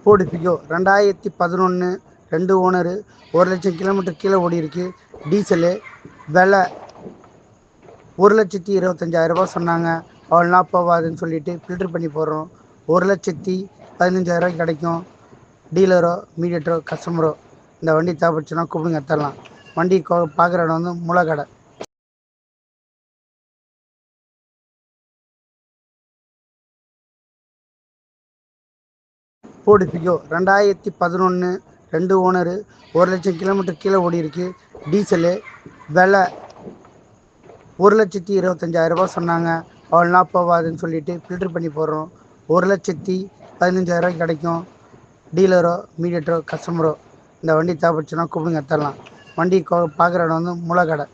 Ford Figo 2011 2 owner 1,00,000 kilometre கீழே ஓடி இருக்கு. டீசலு. விலை 1,25,000 சொன்னாங்க. அவ்வளோனா போகாதுன்னு சொல்லிட்டு ஃபில்டர் பண்ணி போடுறோம். 1,15,000 கிடைக்கும். டீலரோ மீடியேட்டரோ கஸ்டமரோ இந்த வண்டி தேவைப்படுச்சுன்னா கூப்பிடுங்க, தரலாம். வண்டி பார்க்குற இடம் வந்து முளைக்கடை. ஃபோர்டு ஃபிகோ 2011 2 ஓனரு 1,00,000 கிலோமீட்டர் கீழே ஓடி இருக்கு. டீசலு. விலை 1,25,000 சொன்னாங்க. அவ்வளோனா போகாதுன்னு சொல்லிட்டு ஃபில்டர் பண்ணி போடுறோம். 1,15,000 கிடைக்கும். டீலரோ மீடியேட்டரோ கஸ்டமரோ இந்த வண்டி தேவைப்படுச்சுன்னா கூப்பிடுங்க, தரலாம். வண்டி பார்க்குற இடம் வந்து முளைக்கடை.